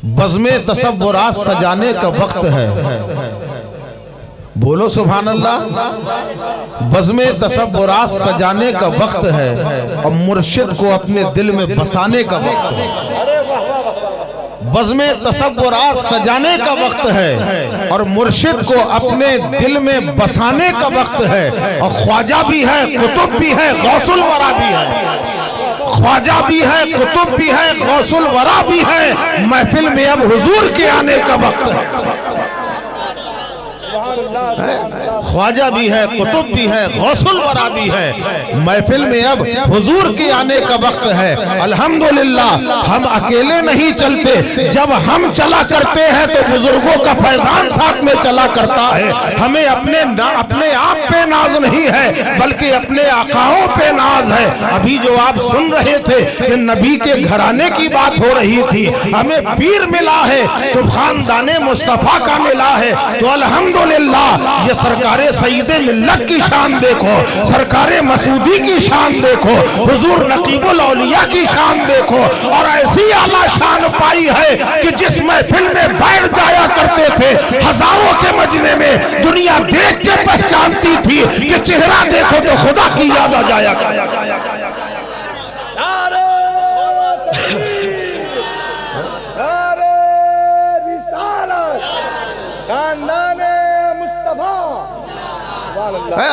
بزم تصورات سجانے کا وقت ہے، بولو سبحان اللہ، بزم تصورات سجانے کا وقت ہے اور مرشد کو اپنے دل میں بسانے کا وقت ہے۔ بزم تصورات سجانے کا وقت ہے اور مرشد کو اپنے دل میں بسانے کا وقت ہے، اور خواجہ بھی ہے، قطب بھی ہے، غوث الورا بھی ہے، خواجہ بھی ہے، قطب بھی ہے، غوث الورا بھی ہے۔ محفل میں اب حضور کے آنے کا وقت ہے، خواجہ بھی ہے، قطب بھی ہے، غوث الورا بھی ہے۔ محفل میں اب حضور کے آنے کا وقت ہے۔ الحمدللہ ہم اکیلے نہیں چلتے، جب ہم چلا کرتے ہیں تو بزرگوں کا فیضان ساتھ میں چلا کرتا ہے۔ ہمیں اپنے آپ پہ ناز نہیں ہے بلکہ اپنے آقاؤں پہ ناز ہے۔ ابھی جو آپ سن رہے تھے کہ نبی کے گھرانے کی بات ہو رہی تھی، ہمیں پیر ملا ہے تو خاندان مصطفیٰ کا ملا ہے، تو الحمدللہ یہ سرکار سید ملت کی شان دیکھو، سرکار مسعودی کی شان دیکھو، حضور نقیب الاولیاء کی شان دیکھو، اور ایسی اعلیٰ شان پائی ہے کہ جس محفل میں بیٹھ جایا کرتے تھے ہزاروں کے مجمع میں، دنیا دیکھ کے پہچانتی تھی کہ چہرہ دیکھو تو خدا کی یاد آ جایا کرتا۔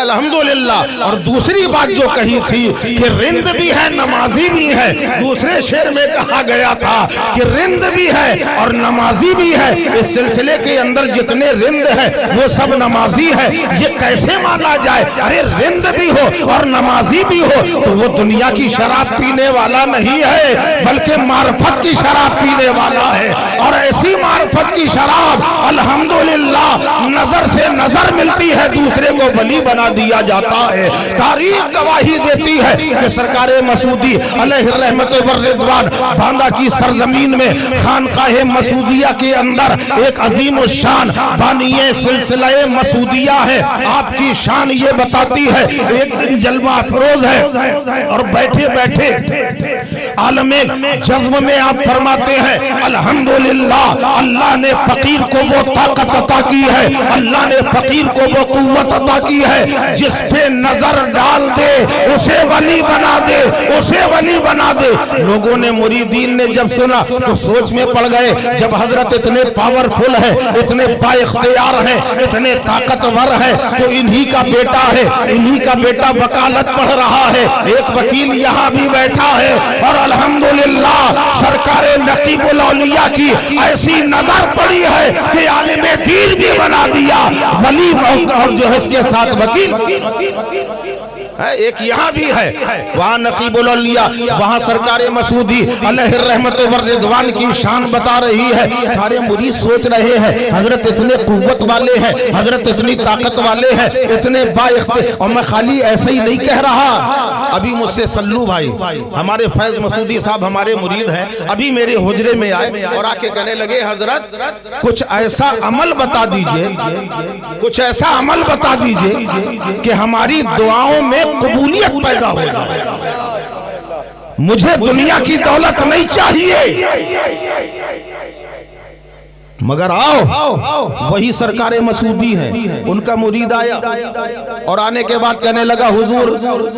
الحمدللہ۔ اور دوسری بات جو کہی تھی کہ رند بھی ہے نمازی بھی ہے، دوسرے شعر میں کہا گیا تھا کہ رند بھی ہے اور نمازی بھی ہے۔ اس سلسلے کے اندر جتنے رند ہے وہ سب نمازی ہے۔ یہ کیسے مانا جائے؟ ارے رند بھی ہو اور نمازی بھی ہو تو وہ دنیا کی شراب پینے والا نہیں ہے بلکہ معرفت کی شراب پینے والا ہے، اور ایسی معرفت کی شراب الحمدللہ نظر سے نظر ملتی ہے، دوسرے کو ولی بنا دیا جاتا ہے۔ تاریخ گواہی دیتی ہے کہ سرکار مسعودی علیہ الرحمت والرضوان باندہ کی سرزمین میں خانقاہ مسعودیہ کے اندر ایک عظیم الشان بانی سلسلہ مسعودیہ ہے۔ آپ کی شان یہ بتاتی ہے، ایک دن جلوہ افروز ہے اور بیٹھے بیٹھے عالم جذب میں آپ فرماتے ہیں الحمدللہ اللہ نے فقیر کو وہ طاقت عطا کی ہے، اللہ نے فقیر کو وہ قوت عطا کی ہے، جس پہ نظر ڈال دے اسے ولی بنا دے، اسے ولی بنا دے۔ لوگوں نے مریدین نے جب سنا تو سوچ میں پڑ گئے، جب حضرت اتنے پاورفل ہے، اتنے با اختیار ہیں، اتنے طاقتور ہے تو انہی کا بیٹا ہے، انہی کا بیٹا وکالت پڑھ رہا ہے، ایک وکیل یہاں بھی بیٹھا ہے، اور الحمدللہ سرکار نقیب الاولیاء کی ایسی نظر پڑی ہے کہ عالم دین بھی بنا دیا، ولی اور جو ہے اس کے ساتھ وکیل ایک یہاں بھی ہے، وہاں نقیب الاولیاء، وہاں سرکار مسعودی علیہ الرحمت والرضوان کی شان بتا رہی ہے۔ سارے مرید سوچ رہے ہیں حضرت اتنے قوت والے ہیں، حضرت اتنی طاقت والے ہیں، اتنے با اختیار، اور میں خالی ایسا ہی نہیں کہہ رہا۔ ابھی مجھ سے سلو بھائی ہمارے فیض مسعودی صاحب ہمارے مرید ہیں، ابھی میرے حجرے میں آئے اور آ کے کہنے لگے حضرت کچھ ایسا عمل بتا دیجئے، کچھ ایسا عمل بتا دیجئے کہ ہماری دعاؤں میں قبولیت پیدا ہو جائے۔ مجھے دنیا کی دولت نہیں چاہیے مگر آؤ وہی سرکار مسعودی ہیں۔ ان کا مرید آیا اور آنے کے بعد کہنے لگا حضور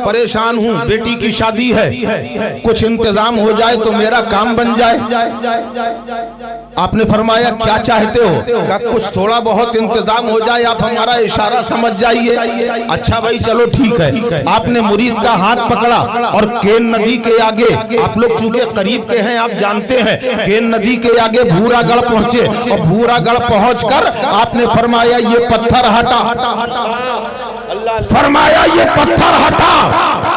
پریشان ہوں، بیٹی کی شادی ہے، کچھ انتظام ہو جائے تو میرا کام بن جائے۔ آپ نے فرمایا کیا چاہتے ہو؟ کہا کچھ تھوڑا بہت انتظام ہو جائے، آپ ہمارا اشارہ سمجھ جائیے۔ اچھا بھائی چلو ٹھیک ہے۔ آپ نے مرید کا ہاتھ پکڑا اور کین ندی کے آگے، آپ لوگ چونکہ قریب کے ہیں آپ جانتے ہیں، کین ندی کے آگے بھورا گڑھ پہنچے، اور بھورا گڑھ پہنچ کر آپ نے فرمایا یہ پتھر ہٹا، فرمایا یہ پتھر ہٹا۔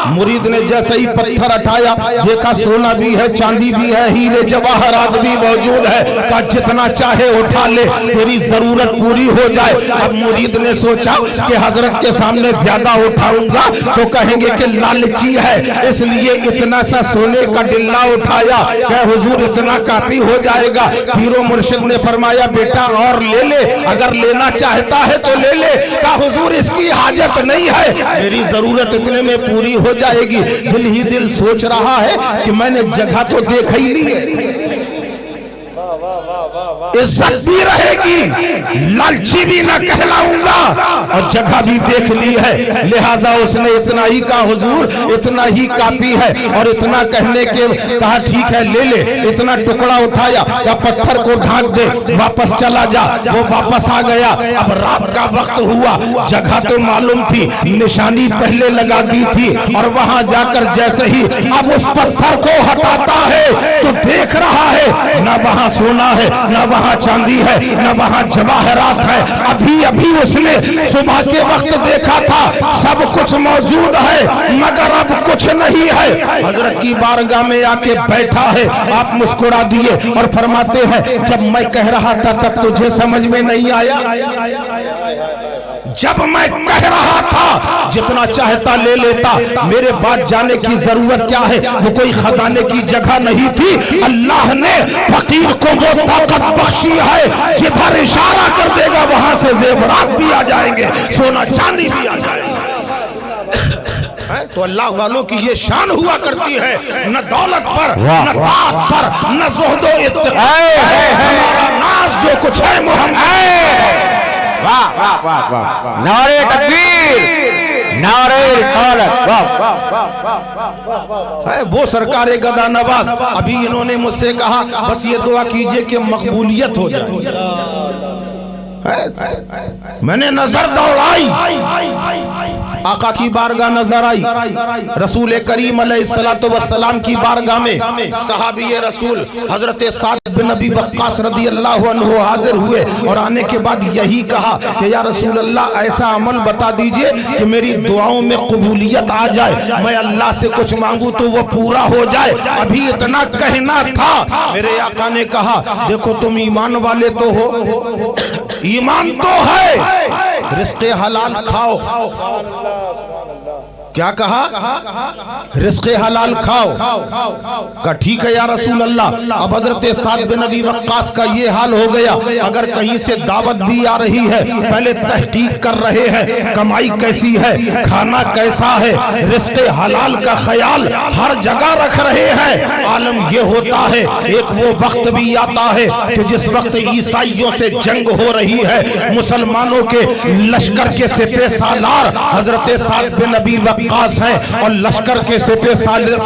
مرید نے جیسے ہی پتھر ہٹایا دیکھا سونا بھی ہے، چاندی بھی ہے، ہیرے جواہرات بھی موجود ہے۔ کہا جتنا چاہے اٹھا لے، تیری ضرورت پوری ہو جائے۔ اب مرید نے سوچا کہ حضرت کے سامنے زیادہ اٹھاؤں گا تو کہیں گے کہ لالچی ہے، اس لیے اتنا سا سونے کا ڈلہ اٹھایا کہ حضور اتنا کافی ہو جائے گا۔ پیر و مرشد نے فرمایا بیٹا اور لے لے، اگر لینا چاہتا ہے تو لے لے۔ کہا حضور اس کی حاجت نہیں ہے، میری ضرورت اتنے میں پوری ہو جائے گی۔ دل ہی دل سوچ رہا ہے کہ میں نے جگہ تو دیکھ ہی لی ہے، इज्जत भी रहेगी, लालची भी ना कहलाऊंगा, और जगह भी देख ली है। लिहाजा उसने इतना ही कहा, हुजूर इतना ही काफी है, और इतना कहने के कहा ठीक है ले ले। इतना टुकड़ा उठाया, क्या पत्थर को ढांक दे, वापस चला जा। वो वापस आ गया। अब रात का वक्त हुआ, जगह तो मालूम थी, निशानी पहले लगा दी थी, और वहां जाकर जैसे ही अब उस पत्थर को हटाता है तो देख रहा है ना वहां सोना है, ना वहां चांदी है, ना वहां जवाहरात है। अभी अभी उसने सुबह के वक्त देखा था, सब कुछ मौजूद है, मगर अब कुछ नहीं है। हजरत की बारगाह में आके बैठा है। आप मुस्कुरा दिए और फरमाते हैं जब मैं कह रहा था तब तुझे समझ में नहीं आया। जब मैं कह रहा था जितना चाहता ले लेता, मेरे बाद जाने की जरूरत क्या है। वो कोई खजाने की जगह नहीं थी। अल्लाह ने फकीर को वो ताकत बख्शी है, जिधर इशारा कर देगा वहां से जेवरात भी आ जाएंगे, सोना चांदी भी आ जाएगा। तो अल्लाह वालों की ये शान हुआ करती है, न दौलत पर, न ताकत पर, न ज़ुहदो इत्तिक़ा। हमारा नाज जो कुछ है मोहम्मद। वाह वाह वाह वाह, नारे तकबीर, नारे रिसालत, वाह है वो सरकार गदा नवाज। अभी इन्होंने मुझसे कहा बस ये दुआ कीजिए कि मकबूलियत हो जाए। मैंने नजर दौड़ाई, आका की बारगाह नजर आई, रसूल करीम अलैहिस्सलातु वस्सलाम की बारगाह में सहाबी रसूल हजरत साद बिन नबी वक्कास रदी अल्लाह अन्हु हाजिर हुए, और आने के बाद यही कहा कि या रसूल अल्लाह ऐसा अमल बता दीजिए कि मेरी दुआओं में कबूलियत आ जाए, मैं अल्लाह से कुछ मांगू तो वो पूरा हो जाए। अभी इतना कहना था, मेरे आका ने कहा देखो तुम ईमान वाले तो हो, ईमान तो है, रिज़्क़े हलाल खाओ। क्या कहा? रिज़्क़े हलाल खाओ। कहा ठीक है या रसूल अल्लाह। अब हज़रत साद बिन नबी वक्कास का ये हाल हो गया, अगर कहीं से दावत भी आ रही है पहले तहकीक कर रहे हैं, कमाई कैसी है, खाना कैसा है, रिज़्क़े हलाल का ख्याल हर जगह रख रहे हैं। आलम ये होता है एक वो वक्त भी आता है कि जिस वक्त ईसाइयों से जंग हो रही है, मुसलमानों के लश्कर के सिपह सालार हज़रत साद बिन नबी वक्कास हैं, और लश्कर के सिपह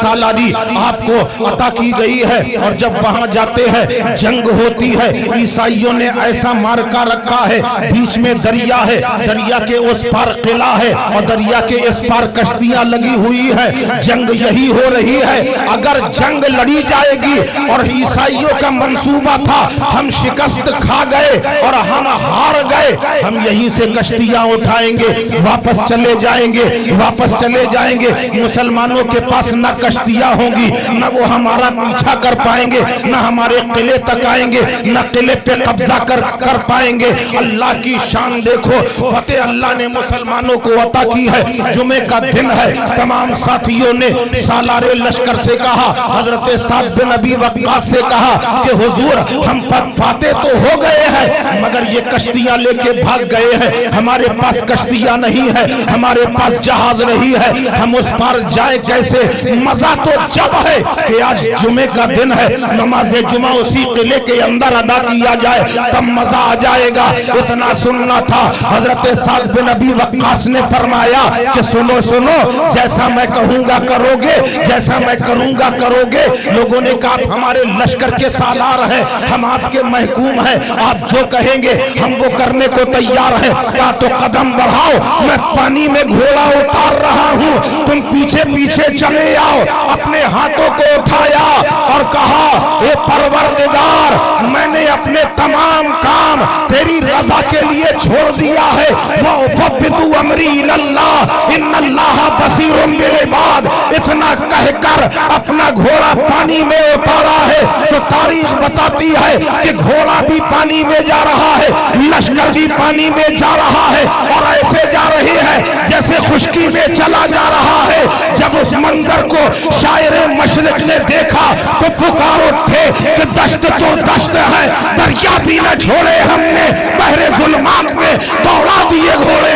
सालारी आपको अता की गई है। और जब वहां जाते हैं जंग होती है, ईसाइयों ने ऐसा मार्का रखा है, बीच में दरिया है, दरिया के उस पार किला है और दरिया के इस पार कश्तियां लगी हुई है। जंग यही हो रही है, अगर जंग लड़ी जाएगी, और ईसाइयों का मंसूबा था हम शिकस्त खा गए और हम हार गए, हम यहीं से कश्तियां उठाएंगे, वापस चले जाएंगे, वापस चले जाएंगे। मुसलमानों के पास न कश्तियां होंगी, न वो हमारा पीछा कर पाएंगे, न हमारे किले तक आएंगे, न किले पे कब्जा कर पाएंगे। अल्लाह की शान देखो, फतेह अल्लाह ने मुसलमानों को अता की है। जुमे का दिन है, तमाम साथियों ने सालारे लश्कर से कहा, हजरत साद बिन नबी वक्कास से कहा कि हुजूर हम फाते तो हो गए हैं, मगर ये कश्तियां लेके भाग गए हैं, हमारे पास कश्तियां नहीं है, हमारे पास जहाज नहीं है, हम उस पार जाए कैसे। मजा तो जब है कि आज जुमे का दिन है, नमाज जुमा उसी किले के अंदर अदा किया जाए, तब मजा आ जाएगा। इतना सुनना था, हजरत साद बिन नबी वक्कास ने फरमाया कि सुनो सुनो, जैसा मैं कहूंगा करोगे, जैसा मैं करूंगा करोगे। लोगों ने कहा हमारे लश्कर के सालार हैं, हम आपके महकूम हैं, आप जो कहेंगे हम वो करने को तैयार हैं। क्या तो कदम बढ़ाओ, मैं पानी में घोड़ा उतार रहा हूँ, तुम पीछे पीछे चले आओ। अपने हाथों को उठाया और कहा ए परवरदिगार, मैंने अपने तमाम काम तेरी रजा के लिए छोड़ दिया है। वो फब्बितु अमरी इलल्लाह इन्नल्लाह बसीरुम बिल इबाद। इतना कहकर अपना घोड़ा पानी में उतारा है। तो तारीख बताती है कि घोड़ा भी पानी में जा रहा है, लश्कर भी पानी में जा रहा है, और ऐसे जा रहे हैं जैसे खुशकी में चला जा रहा है। जब उस मंजर को शायर मशरिक ने देखा तो पुकार उठे कि दश्त तो दश्त है, दरिया भी न छोड़े हमने, बहरे जुल्मात में दौड़ा दिए घोड़े।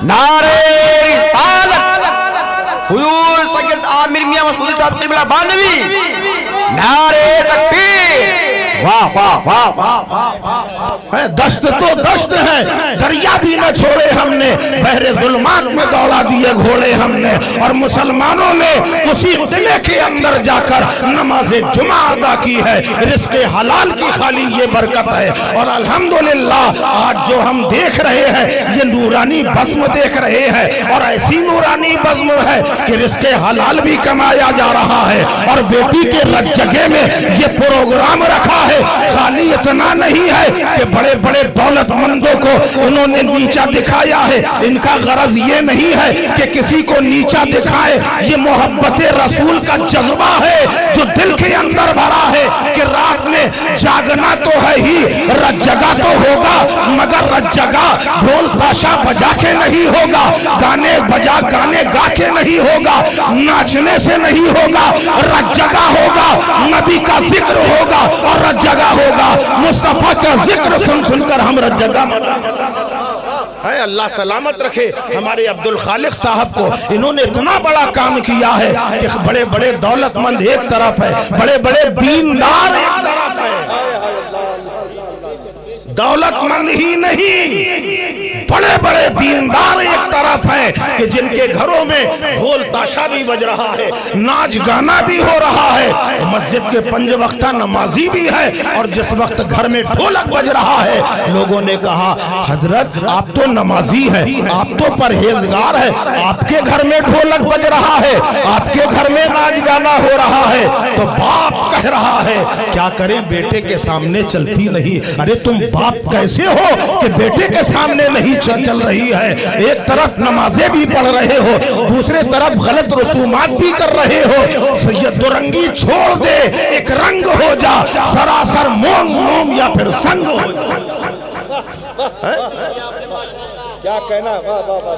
नारे रिसालत, हुजूर सैयद आमिर मियां میاں مسعود صاحب قبلہ باندھوی، نعرہ تکبیر، واہ واہ واہ واہ، دشت تو دشت ہے، دریا بھی نہ چھوڑے ہم نے، بحر ظلمات میں دوڑا دیے گھوڑے ہم نے، اور مسلمانوں نے اسی قلعے کے اندر جا کر نماز جمعہ ادا کی ہے۔ رزق حلال کی خالی یہ برکت ہے، اور الحمدللہ آج جو ہم دیکھ رہے ہیں یہ نورانی بزم دیکھ رہے ہیں، اور ایسی نورانی بزم ہے کہ رزق حلال بھی کمایا جا رہا ہے، اور بیٹی کے رج جگہ میں یہ پروگرام رکھا ہے۔ خالی اتنا نہیں ہے کہ بڑے بڑے دولت مندوں کو انہوں نے نیچا دکھایا ہے، ان کا غرض یہ نہیں ہے کہ کسی کو نیچا دکھائے، یہ محبت رسول کا جذبہ ہے جو دل کے اندر بھرا ہے کہ رات میں جاگنا تو ہے ہی، رج جگہ تو ہوگا، مگر رج جگہ ڈھول تاشا بجا کے نہیں ہوگا، گانے گا کے نہیں ہوگا، ناچنے سے نہیں ہوگا، رج جگہ ہوگا، نبی کا ذکر ہوگا اور رج جگہ ہوگا، مصطفیٰ کا ذکر سن سن کر ہم رج جگہ ہے۔ اللہ سلامت رکھے ہمارے عبدالخالق صاحب کو، انہوں نے اتنا بڑا کام کیا ہے کہ بڑے بڑے دولت مند ایک طرف ہے، بڑے بڑے دیندار ایک طرف ہے، دولت مند ہی نہیں بڑے بڑے دیندار ایک طرف ہیں کہ جن کے گھروں میں ڈھول تاشا بھی بج رہا ہے، ناچ گانا بھی ہو رہا ہے، مسجد کے 5 وقتہ نمازی بھی ہے، اور جس وقت گھر میں ڈھولک بج رہا ہے لوگوں نے کہا حضرت آپ تو نمازی ہیں، آپ تو پرہیزگار ہیں، آپ کے گھر میں ڈھولک بج رہا ہے، آپ کے گھر میں ناچ گانا ہو رہا ہے، تو باپ کہہ رہا ہے کیا کریں بیٹے کے سامنے چلتی نہیں۔ ارے تم باپ کیسے ہو کہ بیٹے کے سامنے نہیں چل رہی ہے؟ ایک طرف نمازیں بھی پڑھ رہے ہو، دوسرے طرف غلط رسومات بھی کر رہے ہو، سید دو رنگی چھوڑ دے، ایک رنگ ہو جا، سراسر موم موم یا پھر سنگ ہو جا،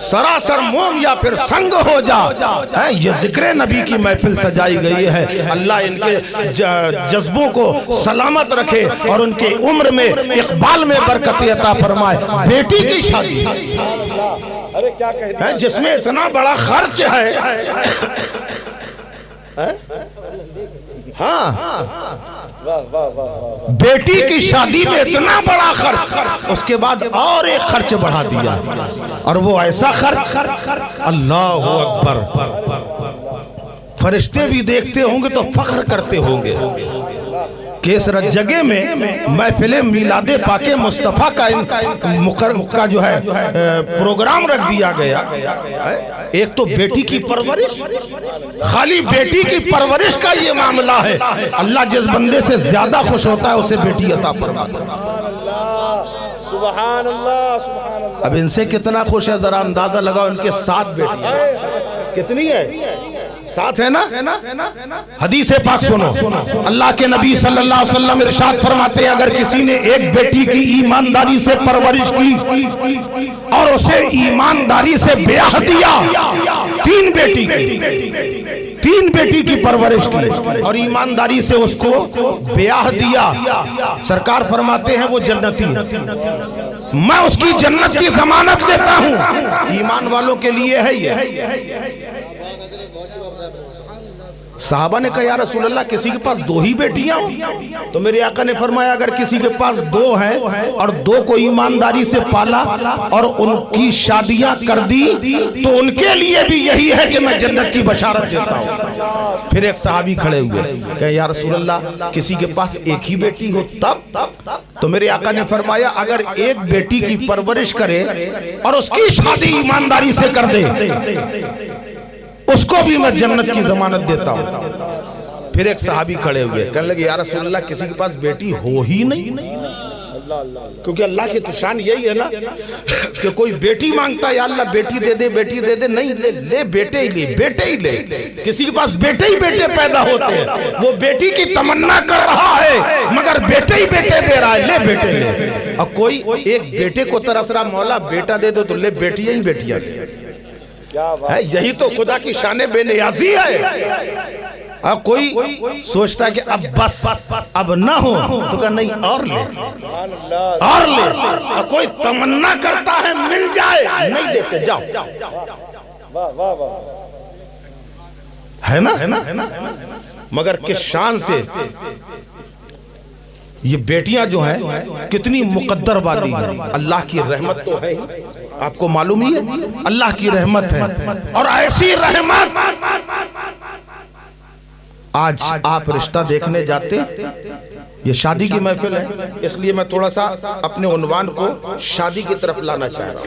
سراسر موم یا پھر سنگ ہو جا۔ یہ ذکر نبی کی محفل سجائی گئی ہے، اللہ ان کے جذبوں کو سلامت رکھے اور ان کے عمر میں اقبال میں برکت عطا فرمائے۔ بیٹی کی شادی جس میں اتنا بڑا خرچ ہے، ہاں بیٹی کی شادی میں اتنا بڑا خرچ، اس کے بعد اور ایک خرچ بڑھا دیا، اور وہ ایسا خرچ اللہ اکبر، فرشتے بھی دیکھتے ہوں گے تو فخر کرتے ہوں گے کہ اس رج جگہ میں محفل میلاد پاک مصطفیٰ کا جو ہے پروگرام رکھ دیا گیا۔ ایک تو بیٹی کی پرورش، خالی بیٹی کی پرورش کا یہ معاملہ ہے، اللہ جس بندے سے زیادہ خوش ہوتا ہے اسے بیٹی عطا فرماتا ہے۔ سبحان اللہ سبحان اللہ۔ اب ان سے کتنا خوش ہے ذرا اندازہ لگاؤ، ان کے 7 بیٹیاں کتنی ہے؟ 7 ہے نا؟ حدیث پاک سنو، اللہ کے نبی صلی اللہ علیہ وسلم ارشاد فرماتے ہیں اگر کسی نے ایک بیٹی کی ایمانداری سے پرورش کی اور اسے ایمانداری سے بیاہ دیا، 3 بیٹی کی پرورش کی اور ایمانداری سے اس کو بیاہ دیا، سرکار فرماتے ہیں وہ جنتی، میں اس کی جنت کی ضمانت دیتا ہوں۔ ایمان والوں کے لیے ہے یہ۔ صحابہ نے کہا یا رسول اللہ کسی کے پاس 2 ہی بیٹیاں ہوں؟ تو میرے آقا نے فرمایا اگر کسی کے پاس 2 ہیں اور 2 کو ایمانداری سے پالا اور ان کی شادیاں کر دی تو ان کے لیے بھی یہی ہے کہ میں جنت کی بشارت دیتا ہوں۔ پھر ایک صحابی کھڑے ہوئے کہ یا رسول اللہ کسی کے پاس 1 ہی بیٹی ہو تب؟ تو میرے آقا نے فرمایا اگر ایک بیٹی کی پرورش کرے اور اس کی شادی ایمانداری سے کر دے اس کو بھی میں جنت کی ضمانت دیتا ہوں۔ پھر ایک صحابی کھڑے ہوئے کہنے لگے یا رسول اللہ کسی کے پاس بیٹی ہو ہی نہیں، کیونکہ اللہ کی تو شان یہی ہے نا کہ کوئی بیٹی مانگتا ہے یا اللہ بیٹی دے دے بیٹی دے دے، نہیں لے بیٹے ہی لے، کسی کے پاس بیٹے ہی بیٹے پیدا ہوتے ہیں، وہ بیٹی کی تمنا کر رہا ہے مگر بیٹے ہی بیٹے دے رہا ہے، لے بیٹے لے۔ اور کوئی ایک بیٹے کو ترس رہا مولا بیٹا دے دو تو لے بیٹیاں ہی بیٹیاں، یہی تو خدا کی شان بے نیازی ہے۔ کوئی سوچتا ہے کہ اب بس اب نہ ہو تو کہا نہیں اور لے، کوئی تمنا کرتا ہے مل جائے، نہیں دیتے جاؤ۔ ہے نا؟ مگر کس شان سے یہ بیٹیاں جو ہیں کتنی مقدر والی ہیں. اللہ کی رحمت تو ہے، آپ کو معلوم ہی ہے اللہ کی رحمت ہے. اور ایسی رحمت آج آپ رشتہ دیکھنے جاتے، یہ شادی کی محفل ہے اس لیے میں تھوڑا سا اپنے عنوان کو شادی کی طرف لانا چاہ رہا ہوں.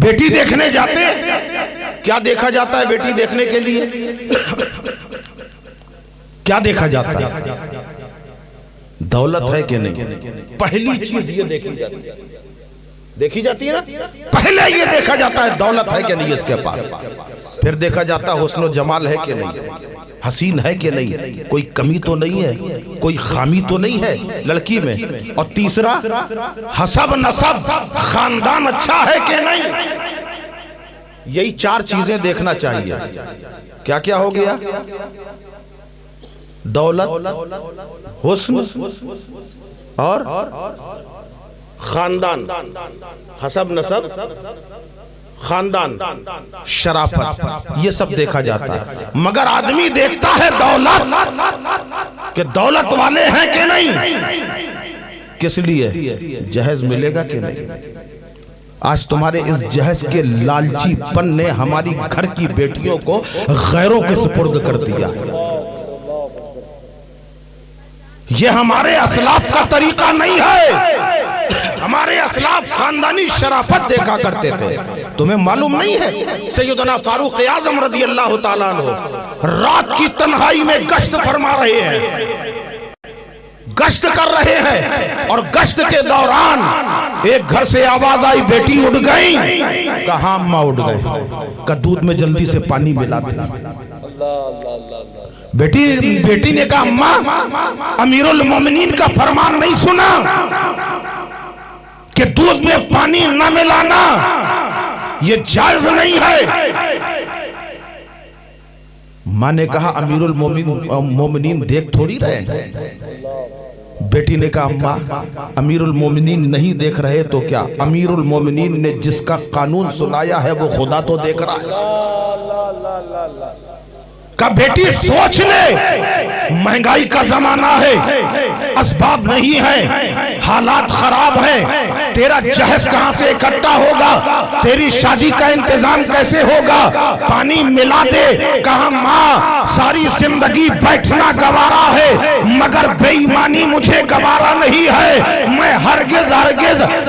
بیٹی دیکھنے جاتے، کیا دیکھا جاتا ہے بیٹی دیکھنے کے لیے؟ کیا دیکھا جاتا ہے؟ دولت ہے کہ نہیں؟ پہلی چیز یہ دیکھی جاتی ہے نا، پہلے یہ دیکھا جاتا ہے دولت ہے کہ نہیں اس کے پاس. پھر دیکھا جاتا ہے حسن و جمال ہے کہ نہیں، حسین ہے کہ نہیں، کوئی کمی تو نہیں ہے، کوئی خامی تو نہیں ہے لڑکی میں. اور تیسرا حسب نسب، خاندان اچھا ہے کہ نہیں. یہی 4 چیزیں دیکھنا چاہیے. کیا کیا ہو گیا؟ دولت، حسن اور خاندان، حسب نسب، خاندان، شرافت، یہ سب دیکھا جاتا ہے. مگر آدمی دیکھتا ہے دولت، کہ دولت والے ہیں کہ نہیں. کس لیے؟ جہیز ملے گا کہ نہیں. آج تمہارے اس جہیز کے لالچی پن نے ہماری گھر کی بیٹیوں کو غیروں کے سپرد کر دیا. یہ ہمارے اسلاف کا طریقہ نہیں ہے. ہمارے اسلاف خاندانی شرافت دیکھا کرتے تھے. تمہیں معلوم نہیں ہے سیدنا فاروق اعظم رضی اللہ تعالیٰ عنہ رات کی تنہائی میں گشت فرما رہے ہیں، گشت کر رہے ہیں، اور گشت کے دوران ایک گھر سے آواز آئی، بیٹی اٹھ گئی. کہاں اماں اٹھ گئے؟ کہ دودھ میں جلدی سے پانی ملا دیا. بیٹی نے کہا اماں امیر المومنین کا فرمان نہیں سنا کہ دودھ میں پانی نہ ملانا، یہ جائز نہیں ہے. ماں نے کہا امیر المومنین دیکھ تھوڑی رہے. بیٹی نے کہا اماں امیر المومنین نہیں دیکھ رہے تو کیا، امیر المومنین نے جس کا قانون سنایا ہے وہ خدا تو دیکھ رہا ہے. کہ بیٹی سوچ لے، مہنگائی کا زمانہ ہے، اسباب نہیں ہے، حالات خراب ہیں، تیرا جہیز کہاں سے اکٹھا ہوگا، تیری شادی کا انتظام کیسے ہوگا، پانی ملا دے. کہاں ماں ساری زندگی بیٹھنا گوارا ہے مگر بے ایمانی مجھے گوارا نہیں ہے، میں ہرگز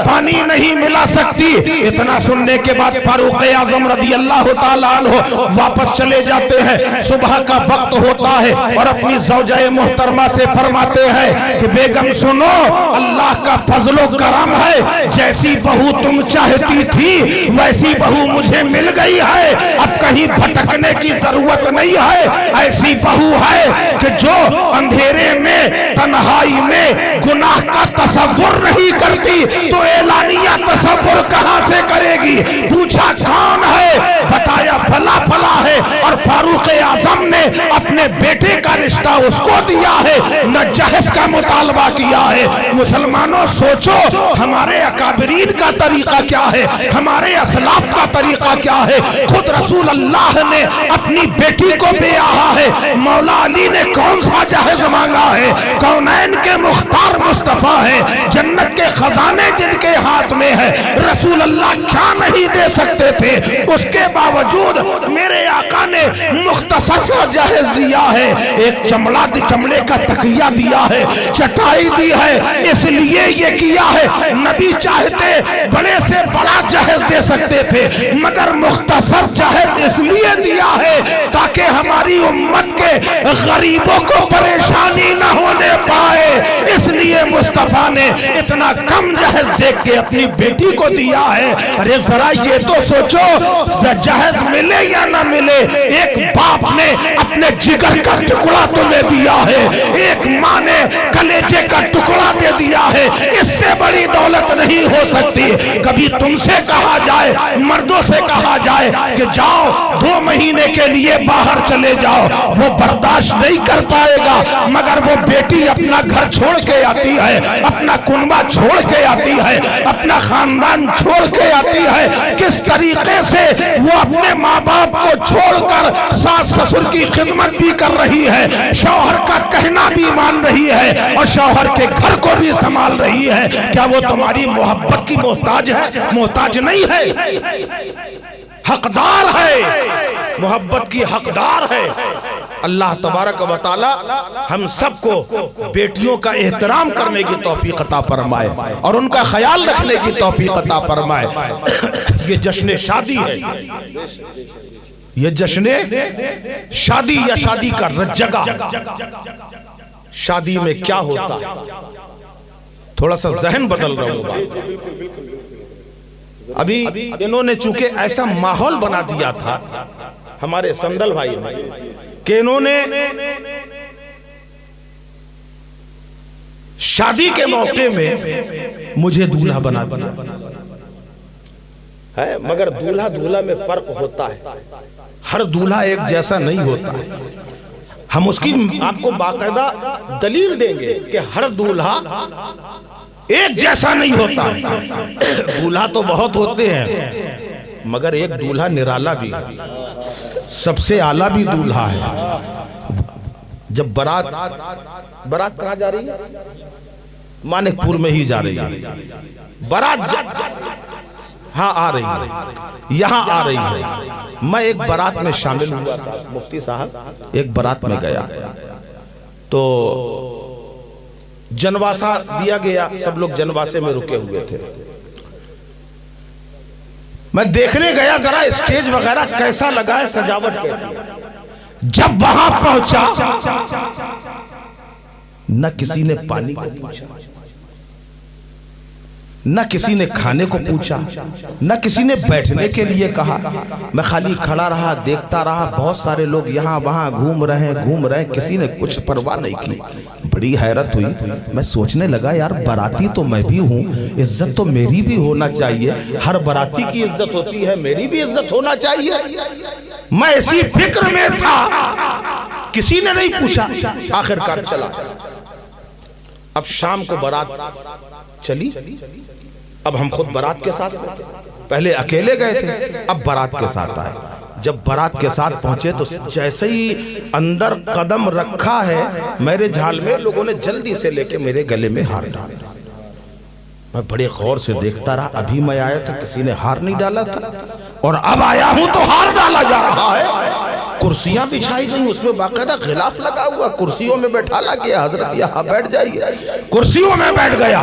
پانی نہیں ملا سکتی. اتنا سننے کے بعد فاروق اعظم رضی اللہ تعالیٰ عنہ واپس چلے جاتے ہیں. صبح کا وقت ہوتا ہے اور اپنی زوجہ محترمہ سے فرماتے ہیں کہ بیگم سنو، اللہ کا فضل و کرم ہے، جیسی بہو تم چاہتی تھی ویسی بہو مجھے مل گئی ہے، اب کہیں بھٹکنے کی ضرورت نہیں ہے. ایسی بہو ہے کہ جو اندھیرے میں تنہائی میں گناہ کا تصور نہیں کرتی تو اعلانیہ تصور کہاں سے کرے گی. پوچھا کون ہے، بتایا فلا فلا ہے. اور فاروق اعظم نے اپنے بیٹے کا رشتہ اس کو دیا ہے، نہ جہیز کا مطالبہ کیا ہے. مسلمانوں سوچو ہمارے اکابرین کا طریقہ کیا ہے، ہمارے اسلاف کا طریقہ کیا ہے. خود رسول اللہ نے اپنی بیٹی کو بیاہا ہے. مولا علی نے کون سا جہیز مانگا ہے؟ کونین کے مختار مصطفیٰ ہے، جنت کے خزانے جن کے ہاتھ میں ہے. رسول اللہ کیا نہیں دے سکتے تھے، اس کے باوجود میرے آقا نے مختصر سا جہیز دیا ہے. ایک چمڑے کا تکیہ دیا ہے، چٹائی دی ہے. اس لیے یہ کیا ہے، نبی چاہتے بڑے سے بڑا جہیز دے سکتے تھے مگر مختصر جہیز اس لیے دیا ہے تاکہ ہماری امت کے غریبوں کو پریشانی نہ ہونے پائے. اس لیے مصطفیٰ نے اتنا کم جہیز دیکھ کے اپنی بیٹی کو دیا ہے. ارے ذرا یہ تو سوچو، جہیز ملے یا نہ ملے، ایک باپ نے अपने जिगर का टुकड़ा तुम्हें दिया है, एक माँ ने कलेजे का टुकड़ा दे दिया है, इससे बड़ी दौलत नहीं हो सकती। कभी तुमसे कहा जाए, मर्दों से कहा जाए कि जाओ 2 महीने के लिए बाहर चले जाओ, वो बर्दाश्त नहीं कर पाएगा। मगर वो बेटी अपना घर छोड़ के आती है, अपना कुनबा छोड़ के आती है, अपना खानदान छोड़ के आती है। किस तरीके से वो अपने माँ बाप को छोड़कर सास ससुर की खिदमत भी कर रही है, शौहर का कहना भी मान रही है और शौहर के घर को भी संभाल रही है। क्या वो तुम्हारी मोहब्बत की मोहताज है? मोहताज नहीं है, हकदार है, मोहब्बत की हकदार है। अल्लाह तबारक व तआला हम सबको बेटियों का एहतराम करने की तौफीक अता फरमाए और उनका ख्याल रखने की तौफीक अता फरमाए। ये जश्न शादी है, ये जश्न शादी या शादी का जगह। शादी में क्या होता है, थोड़ा सा जहन बदल रहा हूं। अभी इन्होंने चूंकि ऐसा माहौल बना दिया था हमारे संदल भाई ने कि इन्होंने शादी के मौके में मुझे दूल्हा बना दिया है। मगर दूल्हा दूल्हा में फर्क होता है, हर दूल्हा एक जैसा नहीं होता है। हम उसकी आपको बाकायदा दलील देंगे कि हर दूल्हा एक जैसा नहीं होता। दूल्हा तो बहुत होते हैं मगर एक दूल्हा निराला भी है, सबसे आला भी दूल्हा है। जब बारात कहाँ जा रही है? मानिकपुर में ही जा रही है बारात। हाँ आ रही है, यहाँ आ रही है। मैं एक बारात में शामिल हुआ था, मुफ्ती साहब एक बारात में गया तो जनवासा दिया गया, सब लोग जनवासे में रुके हुए थे। मैं देखने गया जरा स्टेज वगैरह कैसा लगा है, सजावट कैसी। जब वहां पहुंचा न किसी ने पानी को पूछा, न किसी ने खाने को पूछा, न किसी ने बैठने के लिए कहा। मैं खाली खड़ा रहा, देखता रहा। बहुत सारे लोग यहाँ वहाँ घूम रहे हैं, किसी ने कुछ परवाह नहीं की। बड़ी हैरत हुई। मैं सोचने लगा यार बाराती तो मैं भी हूँ, इज्जत तो मेरी भी होना चाहिए। हर बाराती की इज्जत होती है, मेरी भी इज्जत होना चाहिए। मैं इसी फिक्र में था, किसी ने नहीं पूछा। आखिरकार चला। अब शाम को बारात चली, अब हम खुद बारात के साथ, पहले अकेले गए थे, अब बारात के साथ आए। जब बारात के साथ पहुंचे तो जैसे ही अंदर कदम रखा है मेरे झाल में, लोगों ने जल्दी से लेके मेरे गले में हार डाला। मैं बड़े गौर से देखता रहा। अभी मैं आया था, किसी ने हार नहीं डाला था, और अब आया हूं तो हार डाला जा रहा है। कुर्सियां बिछाई गई, उसमें बाकायदा गिलाफ लगा हुआ, कुर्सियों में बैठाला गया, हजरत यहाँ बैठ जाइए। कुर्सियों में बैठ गया।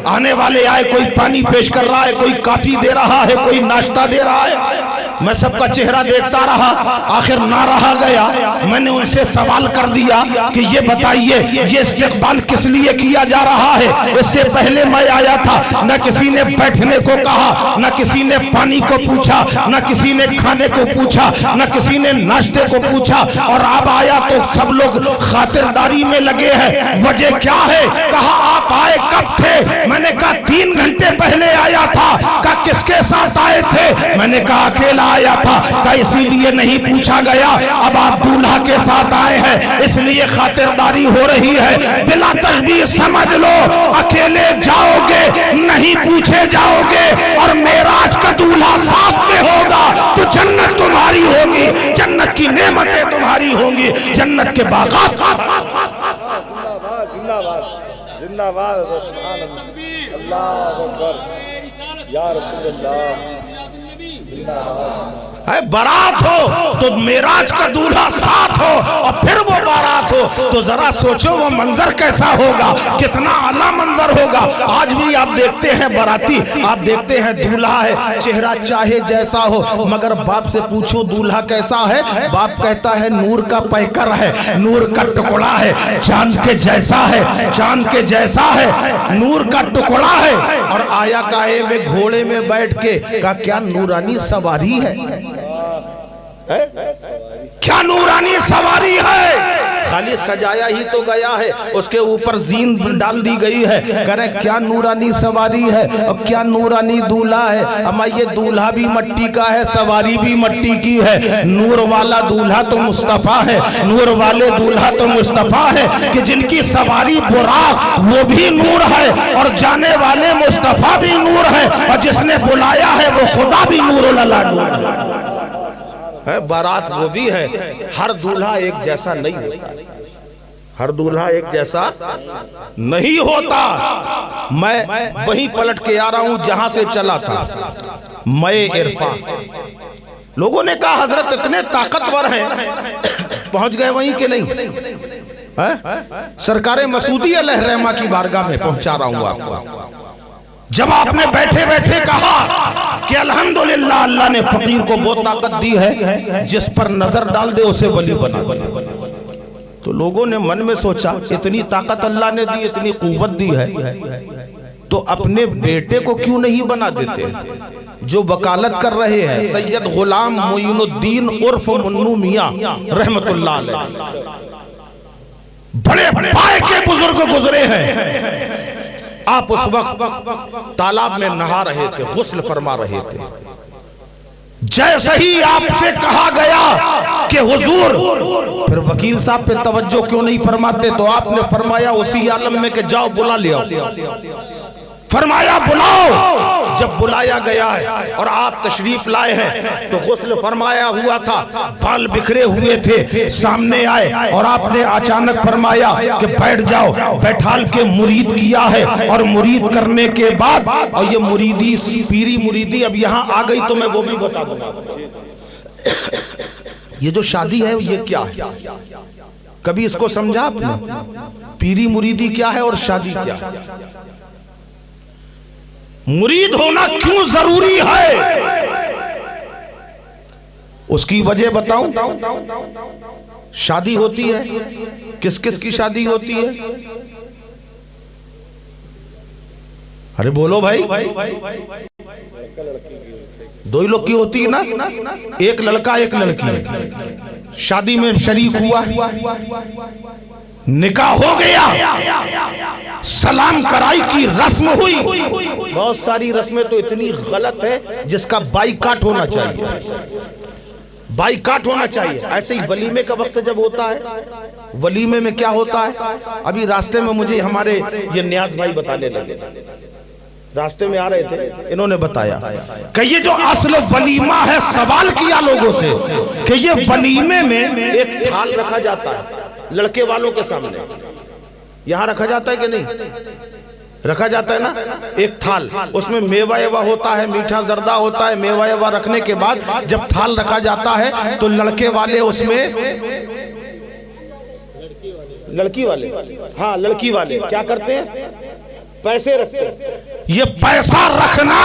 आने वाले आए, कोई पानी पेश कर रहा है, कोई कॉफी दे रहा है, कोई नाश्ता दे रहा है। मैं सबका चेहरा देखता रहा, आखिर ना रहा गया। मैंने उनसे सवाल कर दिया कि ये बताइए ये इस्तकबाल किस लिए किया जा रहा है? इससे पहले मैं आया था, न किसी ने बैठने को कहा, न किसी ने पानी को पूछा, न किसी ने खाने को पूछा, न किसी ने नाश्ते को पूछा, और अब आया तो सब लोग खातिरदारी में लगे हैं। वजह क्या है? कहा आप आए कब थे? मैंने कहा 3 घंटे पहले आया था। कहा किसके साथ आए थे? मैंने कहा अकेला आया था। कहा इसीलिए नहीं पूछा गया, अब आप दूल्हा के साथ आए हैं इसलिए खातिरदारी हो रही है। बिला तस्बीह समझ लो, अकेले जाओगे नहीं पूछे जाओगे, और मेराज का दूल्हा साथ में होगा तो जन्नत तुम्हारी होगी, जन्नत की नेमतें तुम्हारी होंगी, जन्नत के बागात। जिंदाबाद जिंदाबाद, सुभान अल्लाह, अल्लाहु अकबर, या रसूल अल्लाह। है बारात हो तो मेराज का दूल्हा साथ हो, और फिर वो बारात हो तो जरा सोचो वो मंजर कैसा होगा, कितना आला मंजर होगा। आज भी आप देखते हैं बाराती, आप देखते हैं दूल्हा है, चेहरा चाहे जैसा हो, मगर बाप से पूछो दूल्हा कैसा है, बाप कहता है नूर का पैकर है, नूर का टुकड़ा है, चांद के जैसा है, चांद के जैसा है, नूर का टुकड़ा है। और आया काहे में घोड़े में बैठ के का क्या नूरानी सवारी है, क्या नूरानी सवारी खाली सजाया ही तो गया है, उसके ऊपर जीन डाल दी गई है। कह रहे क्या नूरानी सवारी है और क्या नूरानी दूल्हा है। अम्मा ये दूल्हा भी मट्टी का है, सवारी भी मट्टी की है। नूर वाला दूल्हा तो मुस्तफा है, नूर वाले दूल्हा तो मुस्तफा है कि जिनकी सवारी बुराक वो भी नूर है और जाने वाले मुस्तफा भी नूर है और जिसने बुलाया है वो खुदा भी नूरुल अला नूर है। बारात वो भी है। हर दूल्हा एक जैसा नहीं होता, हर दूल्हा एक जैसा नहीं होता। मैं वहीं पलट के आ रहा हूं जहां से चला था, मैं इरफा। लोगों ने कहा हजरत इतने ताकतवर हैं, पहुंच गए वहीं के नहीं है? सरकारे मसूदी अलैहिर्रहमा की बारगाह में पहुंचा रहा हूं आपको। जब आपने बैठे बैठे कहा कि अल्हम्दुलिल्लाह अल्लाह ने फकीर को वो ताकत दी है जिस पर नजर डाल दे उसे वली बना, तो लोगों ने मन में सोचा इतनी ताकत अल्लाह ने दी, इतनी कुव्वत दी है, तो अपने बेटे को क्यों नहीं बना देते। जो वकालत कर रहे हैं सैयद गुलाम मोइनुद्दीन उर्फ मुन्नू मियां रहमतुल्लाह अलैह, बड़े पाए के बुजुर्ग गुजरे हैं। आप उस वक्त तालाब में नहा रहे थे, गुस्ल फरमा रहे थे। जैसे ही आपसे कहा गया कि हुजूर, फिर वकील साहब पे तवज्जो क्यों नहीं फरमाते, तो आपने फरमाया उसी आलम में कि जाओ बुला ले आओ। फरमाया बुलाओ। जब बुलाया गया है और आप तशरीफ लाए हैं तो गुस्ल फरमाया हुआ था, बाल बिखरे हुए थे, सामने आए और आपने अचानक फरमाया कि बैठ जाओ। बैठाल के मुरीद किया है और मुरीद करने के बाद, और ये मुरीदी पीरी मुरीदी अब यहाँ आ गई तो मैं वो भी बता दूंगा। ये जो शादी है ये क्या है, कभी इसको समझा आपने? पीरी मुरीदी क्या है और शादी क्या है? मुरीद होना क्यों जरूरी है, उसकी वजह बताऊं। शादी होती है, किस किस की शादी होती है? अरे बोलो भाई, दो ही लोग की होती है ना, एक लड़का एक लड़की शादी में शरीक हुआ, निकाह हो गया, सलाम कराई की रस्म हुई। बहुत सारी रस्में तो इतनी गलत है जिसका बाइकाट होना चाहिए, बाइकाट होना चाहिए। ऐसे ही वलीमे का वक्त जब होता है, वलीमे में क्या होता है, अभी रास्ते में मुझे हमारे ये नियाज भाई बताने लगे, रास्ते में आ रहे थे, इन्होंने बताया कि ये जो असल वलीमा है, सवाल किया लोगों से कि ये वलीमे में एक थाल रखा जाता है लड़के वालों के सामने, यहां रखा जाता है कि नहीं रखा जाता है ना, एक थाल, उसमें मेवा एवा होता है, मीठा जर्दा होता है, मेवा एवा रखने के बाद जब थाल रखा जाता है तो लड़के वाले उसमें, लड़की वाले, हाँ लड़की वाले क्या करते हैं, पैसे रखते हैं। ये पैसा रखना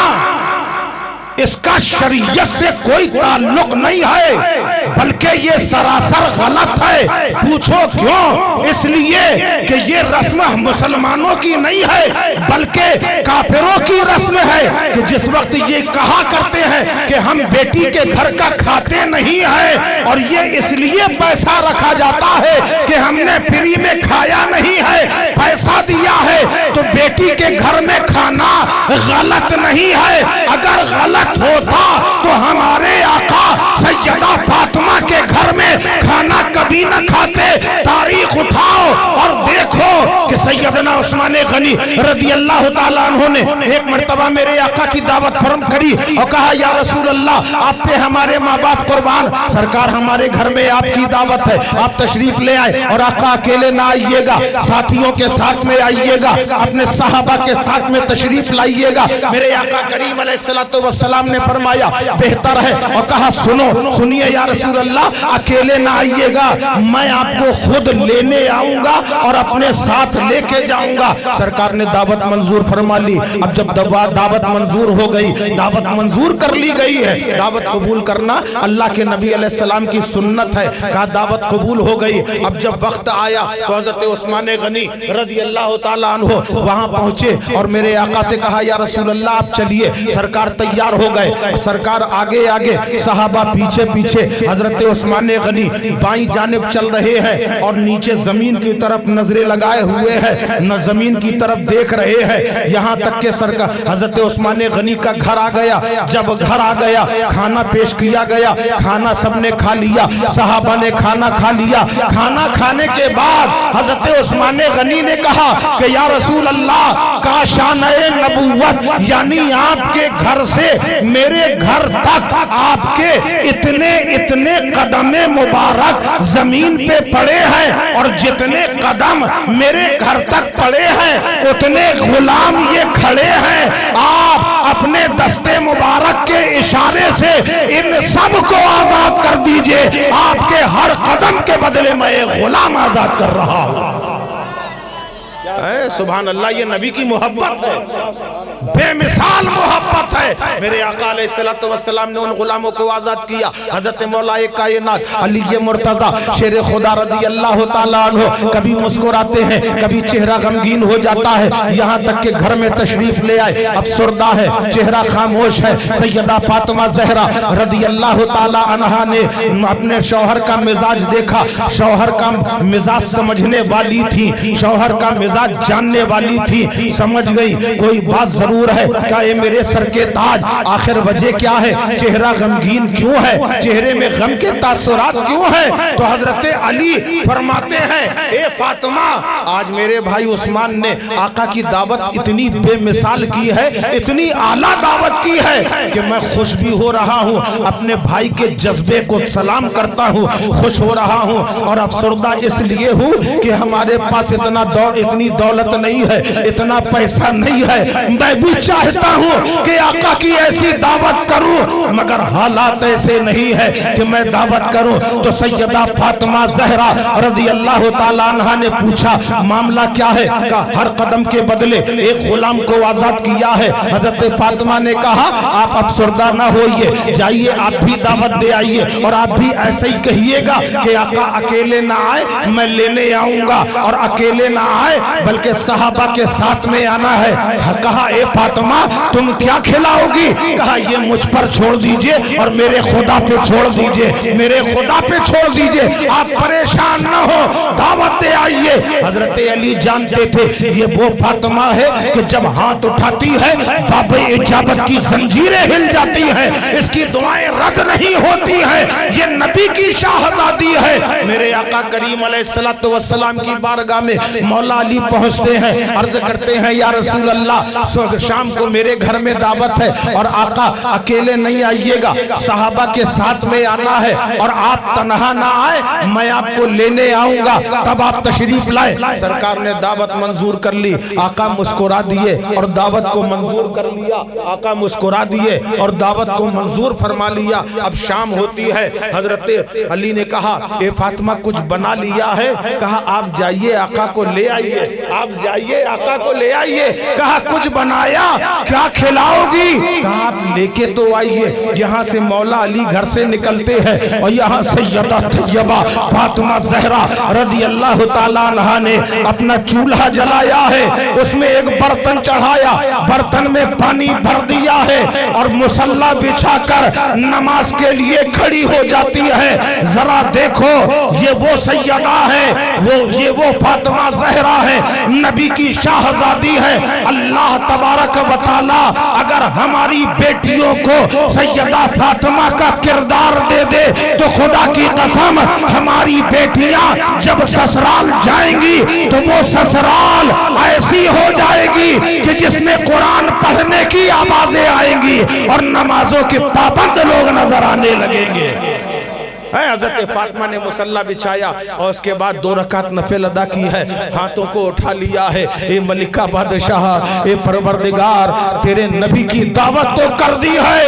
इसका शरीयत से कोई ताल्लुक नहीं है, बल्कि ये सरासर गलत है। पूछो क्यों? इसलिए कि ये रस्म मुसलमानों की नहीं है बल्कि काफिरों की रस्म है कि जिस वक्त ये कहा करते हैं कि हम बेटी के घर का खाते नहीं है, और ये इसलिए पैसा रखा जाता है कि हमने फ्री में खाया नहीं है, पैसा दिया है, तो बेटी के घर में खाना गलत नहीं है। अगर गलत होता तो हमारे आका सैयदा फातिमा के घर में खाना कभी न खाते। तारीख उठाओ और देखो कि सैयदना उस्मान गनी रदी अल्लाह ताला अन्हु ने एक मर्तबा मेरे आका की दावत फरम करी और कहा, या रसूल अल्लाह, आप पे हमारे माँ बाप कुर्बान, सरकार हमारे घर में आपकी दावत है, आप तशरीफ ले आए, और आका अकेले ना आइएगा, साथियों के साथ में आइएगा, अपने सहाबा के साथ में तशरीफ लाइएगा। मेरे आका करीम अलैहिस्सलातु वस्सलाम ने फरमाया बेहतर है, और कहा सुनो, सुनिए या रसूल अल्लाह, अकेले ना आइएगा, मैं आपको खुद लेने आऊंगा और अपने साथ लेके जाऊंगा। सरकार ने दावत मंजूर फरमा ली। अब जब दावत मंजूर हो गई, दावत मंजूर कर ली गई है, दावत कबूल करना अल्लाह के नबी अलैहिस्सलाम की सुन्नत है, कहा दावत कबूल हो गई। अब जब वक्त आया तो हजरत उस्मान गनी रज़ी अल्लाह ताला अन्हु वहां पहुंचे और मेरे आका से कहा या रसूल अल्लाह आप चलिए। सरकार तैयार हो गए, सरकार आगे आगे, सहाबा पीछे पीछे। हजरत उस्मान गनी बाईं जानिब चल रहे हैं और नीचे जमीन की तरफ नजरें लगाए हुए हैं, न जमीन की तरफ देख रहे हैं। यहाँ तक के सरकार हजरत उस्मान गनी का घर आ गया। जब घर आ गया, खाना पेश किया गया, खाना सबने खा लिया, सहाबा ने खाना खा लिया। खाना खाने के बाद हजरत उस्मान गनी ने कहा कि या रसूल अल्लाह का शान-ए नबुव्वत, यानी आपके घर से मेरे घर तक आपके इतने इतने कदमे मुबारक जमीन पे पड़े हैं और जितने कदम मेरे घर तक पड़े हैं उतने गुलाम ये खड़े हैं। आप अपने दस्ते मुबारक के इशारे से इन सब को आजाद कर दीजिए। आपके हर कदम के बदले मैं एक गुलाम आजाद कर रहा हूं। सुभान अल्लाह, ये नबी की मोहब्बत है, बेमिसाल मोहब्बत है। मेरे आका अलैहिस्सलातु वस्सलाम ने उन गुलामों को आजाद किया। हजरत मौलाए कायनात अली मुर्तजा शेर खुदा रज़ी अल्लाह ताला अन्हु कभी मुस्कुराते हैं, कभी चेहरा गमगीन हो जाता है। यहाँ तक के घर में तशरीफ ले आए, अफसरदा है, चेहरा खामोश है। सैयदा फातिमा ज़हरा रज़ी अल्लाह ताला अन्हा ने अपने शौहर का मिजाज देखा। शौहर का मिजाज समझने वाली थी, शौहर का मिजाज जानने वाली थी, समझ गई कोई बात जरूर है। क्या ये मेरे सर के ताज, आखिर वजह क्या है, चेहरा गमगीन क्यों है, चेहरे में गम के तासुरात क्यों है? तो हजरत अली फरमाते हैं ए फातिमा, आज मेरे भाई उस्मान ने आका की दावत इतनी बेमिसाल की है, इतनी आला दावत की है कि मैं खुश भी हो रहा हूँ, अपने भाई के जज्बे को सलाम करता हूँ, खुश हो रहा हूँ। और अफसरदा इसलिए हूँ कि हमारे पास इतनी दौलत नहीं है, इतना पैसा नहीं है। मैं भी चाहता हूँ कि आका की ऐसी दावत करूँ, मगर हालात ऐसे नहीं है कि मैं दावत करूँ। तो सैयदा फातिमा ज़हरा रज़ी अल्लाह ताला अन्हा ने पूछा मामला क्या है? का हर कदम के बदले एक गुलाम को आजाद किया है। हजरत फातिमा ने कहा आप अफसरदा ना होइए, जाइए आप भी दावत दे आइए और आप भी ऐसे ही कहिएगा कि आका अकेले ना आए, मैं लेने आऊंगा, और अकेले ना आए बल्कि सहाबा के साथ में आना है। कहा ए फातिमा तुम क्या खिलाओगी? कहा ये मुझ पर छोड़ दीजिए और मेरे खुदा पे छोड़ दीजिए, मेरे खुदा पे छोड़ दीजिए, आप परेशान ना हो, दावत दे आइए। हजरत अली जानते थे ये वो फातिमा है कि जब हाथ उठाती है बाबे इजाबत की जंजीरें हिल जाती हैं, इसकी दुआएं रद्द नहीं होती हैं, ये नबी की शाहजादी है। मेरे आका करीम अलैहिस्सलातु वस्सलाम की बारगाह में मौला अली पहुंचते हैं, अर्ज करते हैं या रसूल अल्लाह शाम को मेरे घर में दावत है और आका अकेले नहीं आइएगा, सहाबा के साथ में आना है और आप तन्हा ना आए, मैं आपको लेने आऊंगा, तब आप तशरीफ लाए। सरकार ने दावत मंजूर कर ली, आका मुस्कुरा दिए और दावत को मंजूर कर लिया, आका मुस्कुरा दिए और दावत को मंजूर फरमा लिया। अब शाम होती है, हजरत अली ने कहा ए फातिमा कुछ बना लिया है? कहा आप जाइए आका को ले आइए, आप जाइए आका को ले आइए। कहा कुछ बनाया, क्या खिलाओगी? कहा आप लेके तो आइए। यहाँ से मौला अली घर से निकलते हैं और यहाँ सैयदा तैयबा फातिमा ज़हरा रज़ी अल्लाह ताला अन्हा ने अपना चूल्हा जलाया है, उसमें एक बर्तन चढ़ाया, बर्तन में पानी भर दिया है और मुसल्ला बिछाकर नमाज के लिए खड़ी हो जाती है। जरा देखो ये वो सैयदा है, ये वो फातिमा ज़हरा है, नबी की शाहजादी है। अल्लाह तबारक व तआला अगर हमारी बेटियों को सैयदा फातिमा का किरदार दे दे तो खुदा की कसम हमारी बेटियां जब ससुराल जाएंगी तो वो ससुराल ऐसी हो जाएगी कि जिसमें कुरान पढ़ने की आवाजें आएंगी और नमाजों के पाबंद लोग नजर आने लगेंगे। حضرت فاطمہ نے مصلی بچھایا اور اس کے بعد 2 رکعت نفل ادا کی ہے، ہاتھوں کو اٹھا لیا ہے، اے ملکہ بادشاہ، اے پروردگار، تیرے نبی کی دعوت تو کر دی ہے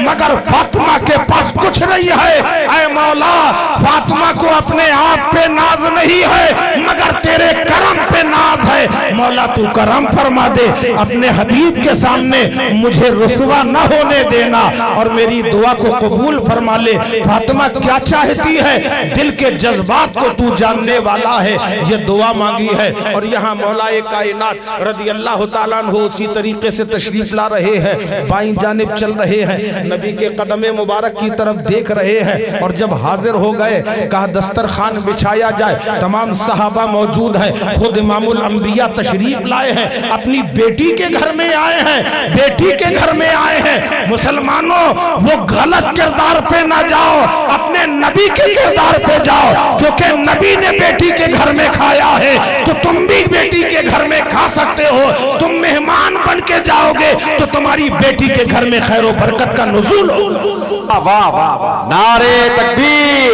مگر فاطمہ کے پاس کچھ نہیں ہے، اے مولا فاطمہ کو اپنے آپ پہ ناز نہیں ہے مگر تیرے کرم پہ ناز ہے، مولا تو کرم فرما دے، اپنے حبیب کے سامنے مجھے رسوا نہ ہونے دینا اور میری دعا کو قبول فرما لے۔ فاطمہ کیا چاہتی ہے، دل کے جذبات کو تو جاننے والا ہے، یہ دعا مانگی ہے۔ اور یہاں مولا کائنات رضی اللہ تعالیٰ عنہ اسی طریقے سے تشریف لا رہے ہیں، بائیں جانب چل رہے ہیں، نبی کے قدم مبارک کی طرف دیکھ رہے ہیں، اور جب حاضر ہو گئے کہا دسترخوان بچھایا جائے، تمام صحابہ موجود ہیں، خود امام الانبیاء تشریف لائے ہیں، اپنی بیٹی کے گھر میں آئے ہیں، بیٹی کے گھر میں آئے ہیں۔ مسلمانوں وہ غلط کردار پہ نہ جاؤ، اپنے نبی کے کردار پہ جاؤ، کیونکہ نبی نے بیٹی کے گھر میں کھایا ہے تو تم بھی بیٹی کے گھر میں کھا سکتے ہو، تم مہمان بن کے جاؤ گے تو تمہاری بیٹی کے گھر میں خیر و برکت کا نزول ہوگا۔ واہ واہ واہ، نعرہ تکبیر،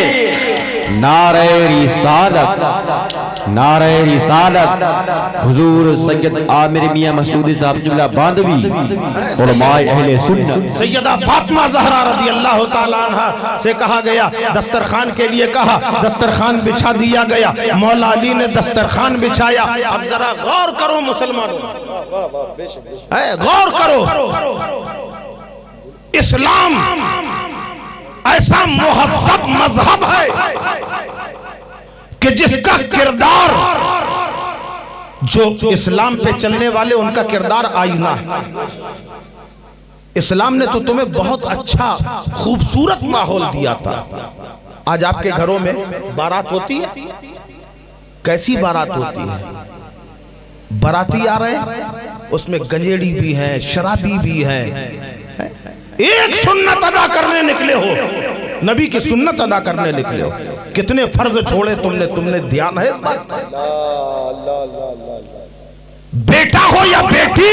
نعرہ رسالت، نعرہ رسالت، حضور سید عامر میاں مسعود صاحب جملہ باندوی، علماء اہل سنت، سیدہ فاطمہ زہرا رضی اللہ تعالیٰ عنہ سے کہا گیا، دسترخوان کے لیے کہا، دسترخوان بچھا دیا گیا، مولا علی نے دسترخوان بچھایا۔ اب ذرا غور کرو مسلمانوں، غور کرو، اسلام ایسا مہذب مذہب ہے کہ جس کا کردار، جو اسلام پہ چلنے والے ان کا کردار آئینہ ہے۔ اسلام نے تو تمہیں بہت اچھا خوبصورت ماحول دیا تھا۔ آج آپ کے گھروں میں بارات ہوتی ہے، کیسی بارات ہوتی ہے؟ باراتی آ رہے ہیں، اس میں گنجیڑی بھی ہیں، شرابی بھی ہیں، ایک سنت ادا کرنے نکلے ہو، نبی کی سنت ادا کرنے نکلے ہو، کتنے فرض چھوڑے تم نے دھیان ہے اس بات کا؟ بیٹا ہو یا بیٹی،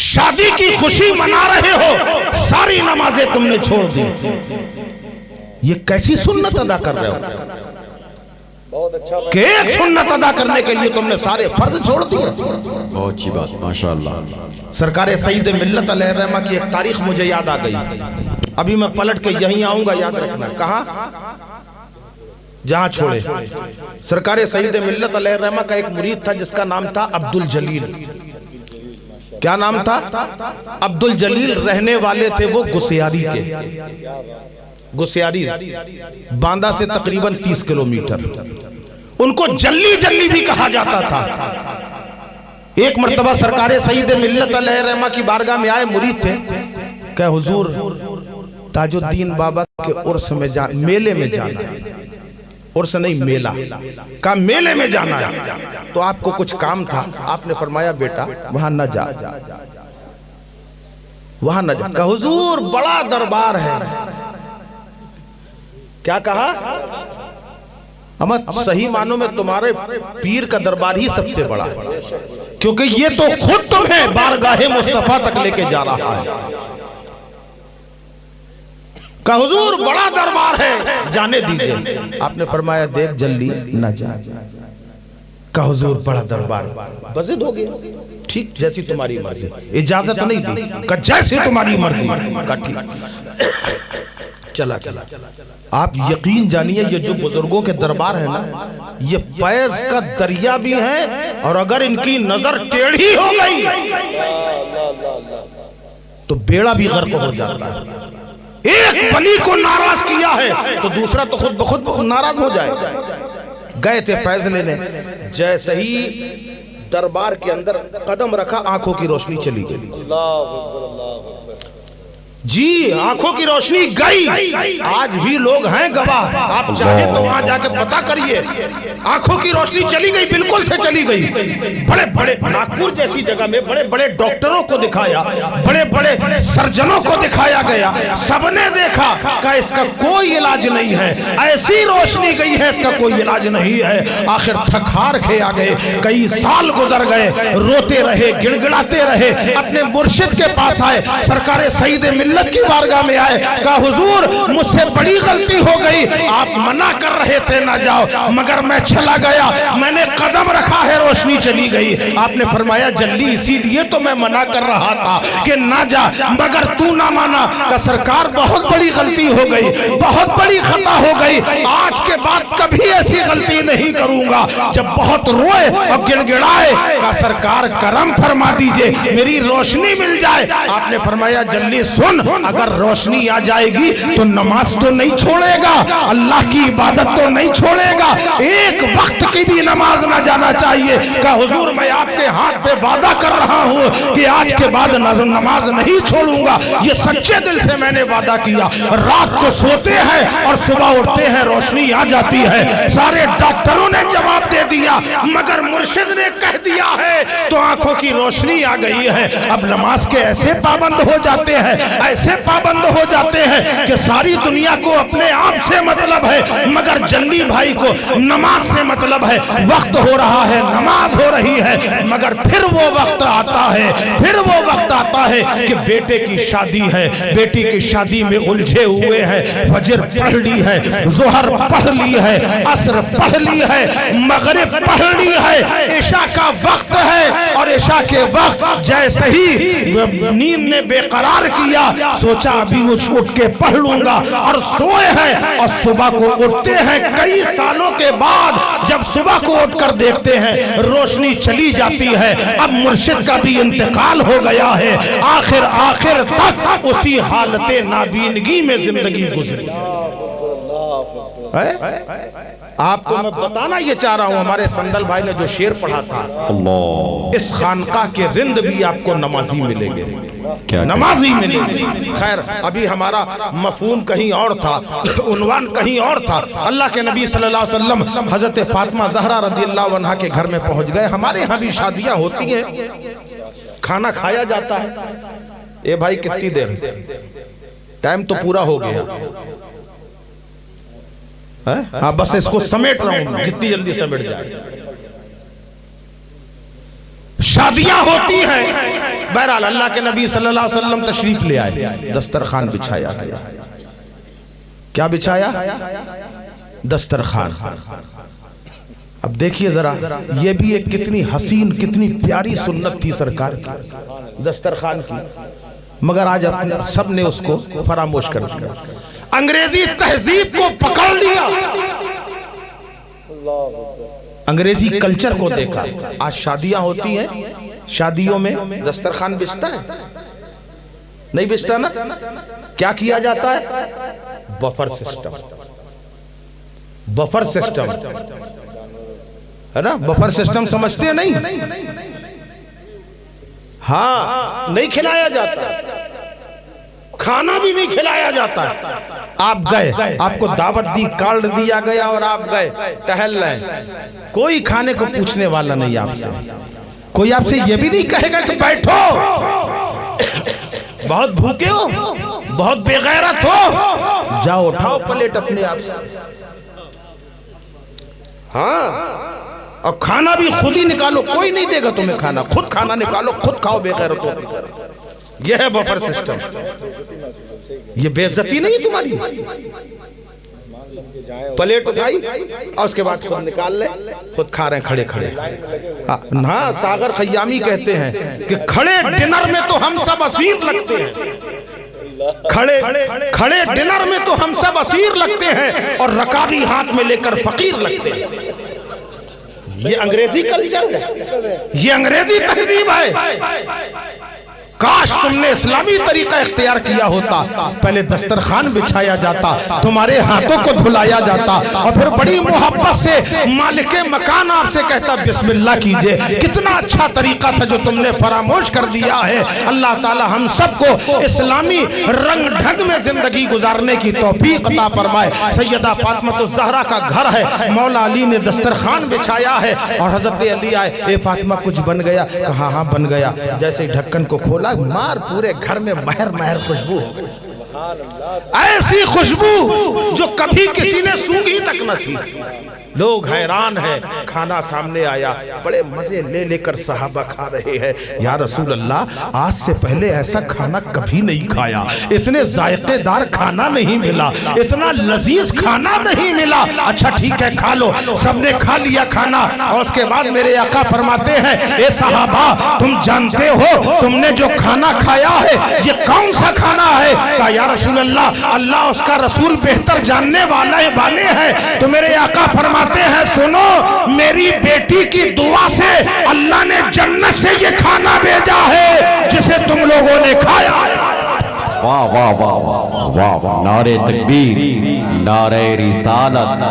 شادی کی خوشی منا رہے ہو، ساری نمازیں تم نے چھوڑ دی، یہ کیسی سنت ادا کر رہے ہو کہ ایک سنت ادا کرنے کے لیے تم نے سارے فرض چھوڑ دیے؟ بہت اچھی بات، ماشاءاللہ۔ سرکار سید ملت علیہ الرحمہ کی ایک تاریخ مجھے یاد آ گئی، ابھی میں پلٹ کے یہیں آؤں گا، یاد رکھنا۔ کہاں؟ جہاں چھوڑے۔ سرکار سید ملت علیہ الرحمہ کا ایک مرید تھا جس کا نام تھا عبدالجلیل۔ کیا نام تھا؟ عبدالجلیل۔ رہنے والے تھے وہ گسیاری کے، گسیاری باندہ سے تقریباً 30 کلومیٹر۔ ان کو جلی جلی بھی کہا جاتا تھا۔ ایک مرتبہ سرکار سید ملت علیہ الرحمہ کی بارگاہ میں آئے، مرید تھے، کہ حضور تاج الدین بابا کے عرس میں میلے میں جانا ہے۔ عرس نہیں، میلہ۔ کہا میلے میں جانا ہے تو آپ کو کچھ کام تھا۔ آپ نے فرمایا بیٹا وہاں نہ جا، وہاں نہ جا۔ کہا حضور بڑا دربار ہے۔ کیا کہا؟ اما صحیح معنوں میں تمہارے پیر کا دربار ہی سب سے بڑا ہے، کیونکہ یہ تو خود تمہیں بارگاہ مصطفیٰ تک لے کے جا رہا ہے۔ کہا حضور بڑا دربار ہے، جانے دیجئے۔ آپ نے فرمایا دیکھ جلدی نہ جا۔ کہا حضور بڑا دربار، بزد ہو گیا، ٹھیک جیسی تمہاری مرضی، اجازت نہیں دی۔ کہا جیسی تمہاری مرضی۔ کہا ٹھیک، چلا چلا۔ آپ یقین جانیے یہ جو بزرگوں کے دربار ہے نا، یہ فیض کا دریا بھی ہے، اور اگر ان کی نظر ٹیڑھی ہو گئی تو بیڑا بھی غرق ہو جاتا ہے۔ ایک ولی کو ناراض کیا ہے تو دوسرا تو خود بخود ناراض ہو جائے۔ گئے تھے فیض لینے، جیسے ہی دربار کے اندر قدم رکھا آنکھوں کی روشنی چلی گئی۔ جی آنکھوں کی روشنی گئی۔ آج بھی لوگ ہیں گواہ، آپ چاہیں تو وہاں جا کے پتہ کریے، آنکھوں کی روشنی چلی گئی، بالکل سے چلی گئی۔ بڑے بڑے ناگپور جیسی جگہ میں بڑے بڑے ڈاکٹروں کو دکھایا، بڑے بڑے سرجنوں کو دکھایا گیا، سب نے دیکھا کہ اس کا کوئی علاج نہیں ہے، ایسی روشنی گئی ہے اس کا کوئی علاج نہیں ہے۔ آخر تھک ہار کے آ گئے، کئی سال گزر گئے، روتے رہے، گڑ گڑاتے رہے، اپنے مرشد کے پاس آئے۔ سرکار سید ملت मिल्लत की बारगाह में आए, कहा हुजूर मुझसे बड़ी गलती हो गई, आप मना कर रहे थे ना जाओ, मगर मैं चला गया, मैंने कदम रखा है रोशनी चली गई। आपने फरमाया जल्दी इसीलिए तो मैं मना कर रहा था कि ना जा, मगर तू ना माना। का सरकार बहुत बड़ी गलती हो गई, बहुत बड़ी खता हो गई, आज के बाद कभी ऐसी गलती नहीं करूंगा। जब बहुत रोए और गिड़गिड़ाए, का सरकार करम फरमा दीजिए मेरी रोशनी मिल जाए। आपने फरमाया जल्दी सुन, अगर रोशनी आ जाएगी तो नमाज तो नहीं छोड़ेगा, अल्लाह की इबादत तो नहीं छोड़ेगा, एक वक्त की भी नमाज ना जाना चाहिए। का हुजूर मैं आपके हाथ पे वादा कर रहा हूँ कि आज के बाद नमाज नहीं छोड़ूंगा, ये सच्चे दिल से मैंने वादा किया। रात को सोते हैं और सुबह उठते हैं रोशनी आ जाती है। सारे डॉक्टरों ने जवाब दे दिया, मगर मुर्शिद ने कह दिया है तो आंखों की रोशनी आ गई है। अब नमाज के ऐसे पाबंद हो जाते हैं, ऐसे पाबंद हो जाते हैं कि सारी दुनिया को अपने आप से मतलब है, मगर जल्दी भाई को नमाज से मतलब है। वक्त हो रहा है, नमाज हो रही है, मगर फिर वो वक्त आता है, फिर वो वक्त आता है कि बेटे की शादी है, बेटी की शादी में उलझे हुए हैं। फजर पढ़ ली है, जोहर पढ़ ली है, असर पढ़ ली है, मगरिब पढ़ ली है, इशा का वक्त है, और इशा के वक्त जैसे ही नींद ने बेकरार किया, सोचा अभी उठ के पढ़ लूंगा, और सोए हैं। और सुबह को उठते हैं कई सालों के बाद, जब सुबह को उठकर देखते हैं रोशनी चली जाती है। अब मुर्शिद का भी इंतकाल हो गया है, आखिर तक उसी हालते नाबीनगी में जिंदगी गुजरी। आपको मैं बताना ये चाह रहा हूं, हमारे संदल भाई ने जो शेर पढ़ा था, इस खानका के रिंद भी आपको नमाजी मिलेंगे, नमाजी मिलेंगे। खैर अभी हमारा मफहूम कहीं और था, उन्वान कहीं और था। अल्लाह के नबी सल्लल्लाहु अलैहि वसल्लम हजरत फातिमा ज़हरा रज़ियल्लाहु अन्हा के घर में पहुंच गए। हमारे यहाँ भी शादियां होती हैं, खाना खाया जाता है। ए भाई कितनी देर, टाइम तो पूरा हो गया। हाँ बस इसको समेट रहा हूं, जितनी जल्दी समेट जाए। शादियां होती हैं, बहरहाल अल्लाह के नबी सल्लल्लाहु अलैहि वसल्लम तशरीफ ले आए, दस्तरखान बिछाया गया। क्या बिछाया? दस्तरखान। अब देखिए जरा, ये भी एक कितनी हसीन, कितनी प्यारी सुन्नत थी सरकार की, दस्तरखान की, मगर आज सब ने उसको फरामोश कर दिया। अंग्रेजी तहजीब को पकड़ लिया, अंग्रेजी कल्चर को देखा। आज शादियां होती हैं, शादियों में दस्तरखान बिछता है, नहीं बिछता ना? क्या किया जाता है? बफर सिस्टम, बफर सिस्टम है ना? बफर सिस्टम समझते हैं? नहीं, हाँ नहीं खिलाया जाता, खाना भी नहीं खिलाया जाता। आप गए, आपको दावत दी, कार्ड दिया गया और आप गए टहल रहे, कोई खाने को पूछने वाला नहीं आपसे, कोई आपसे ये भी नहीं कहेगा कि बैठो, बहुत भूखे हो, बहुत बेगैरत हो, जाओ उठाओ प्लेट अपने आप से। हाँ, और खाना भी खुद ही निकालो, कोई नहीं देगा तुम्हें खाना, खुद खाना निकालो, खुद खाओ बेगैरत हो। यह है बफर सिस्टम। ये बेइज्जती नहीं तुम्हारी? प्लेट उठाई और उसके बाद खुद निकाल ले, खुद खा रहे हैं खड़े खड़े। हाँ, सागर खयामी कहते हैं कि खड़े डिनर में तो हम सब असीर लगते हैं, खड़े डिनर में तो हम सब असीर लगते हैं, और रकाबी हाथ में लेकर फकीर लगते हैं। ये अंग्रेजी कल्चर है, ये अंग्रेजी तहजीब है। काश तुमने इस्लामी तरीका इख्तियार किया होता, पहले दस्तरखान बिछाया जाता, तुम्हारे हाथों को धुलाया जाता, और फिर बड़ी मोहब्बत से मालिक मकान आपसे कहता बिस्मिल्लाह कीजिए। कितना अच्छा तरीका था जो तुमने फरामोश कर दिया है। अल्लाह ताला हम सबको इस्लामी रंग ढंग में जिंदगी गुजारने की तौफीक अता फरमाए। सैयदा फातिमा ज़हरा का घर है, मौला अली ने दस्तरखान बिछाया है, और हजरत अली आए, ए फातिमा कुछ बन गया? कहा हाँ बन गया। जैसे ढक्कन को खोला, मार पूरे घर में महर महर खुशबू, ऐसी खुशबू जो कभी किसी ने सूंघी तक न थी। لوگ حیران ہیں. کھانا سامنے آیا, بڑے مزے لے لے کر صحابہ کھا رہے ہیں. یا رسول اللہ, آج سے پہلے ایسا کھانا کبھی نہیں کھایا, اتنے ذائقے دار کھانا نہیں ملا, اتنا لذیذ کھانا نہیں ملا. اچھا ٹھیک ہے, کھا لو. سب نے کھا لیا کھانا, اور اس کے بعد میرے آقا فرماتے ہیں, اے صحابہ تم جانتے ہو تم نے جو کھانا کھایا ہے یہ کون سا کھانا ہے؟ کہا یا رسول اللہ, اللہ اس کا رسول بہتر جاننے والے ہیں. تو میرے آقا فرماتے ہیں, سنو, میری بیٹی کی دعا سے اللہ نے جنت سے یہ کھانا بھیجا ہے جسے تم لوگوں نے کھایا. واہ واہ واہ واہ واہ واہ, نعرہ تکبیر, نعرہ رسالت,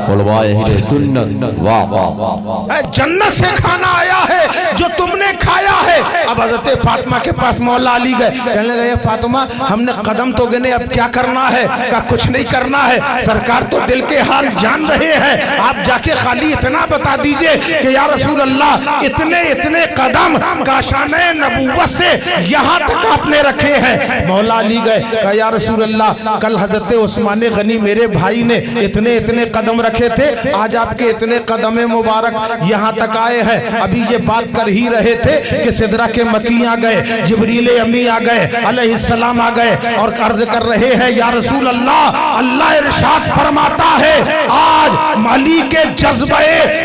علماء اہل سنت, واہ واہ واہ. جنت سے کھانا آیا ہے جو تم نے کھایا ہے. اب حضرت فاطمہ کے پاس مولا علی گئے, کہنے لگے, فاطمہ ہم نے قدم تو گنے, اب کیا کرنا ہے؟ کہا کچھ نہیں کرنا ہے, سرکار تو دل کے حال جان رہے ہیں, آپ جا کے خالی اتنا بتا دیجئے کہ یا رسول اللہ اتنے قدم کاشانِ نبوت سے یہاں تک آپ نے رکھے ہیں. مولا علی گئے, کہا یا رسول اللہ کل حضرت عثمان غنی میرے بھائی نے اتنے قدم رکھے تھے, آج آپ کے اتنے قدم مبارک یہاں تک آئے ہیں. ابھی یہ بات کر ہی رہے تھے کہ سدرہ کے مکی آ گئے, جبریل امی آ گئے, علیہ السلام آ گئے, اور عرض کر رہے ہیں یا رسول اللہ, اللہ ارشاد فرماتا ہے آج علی کے جذبہ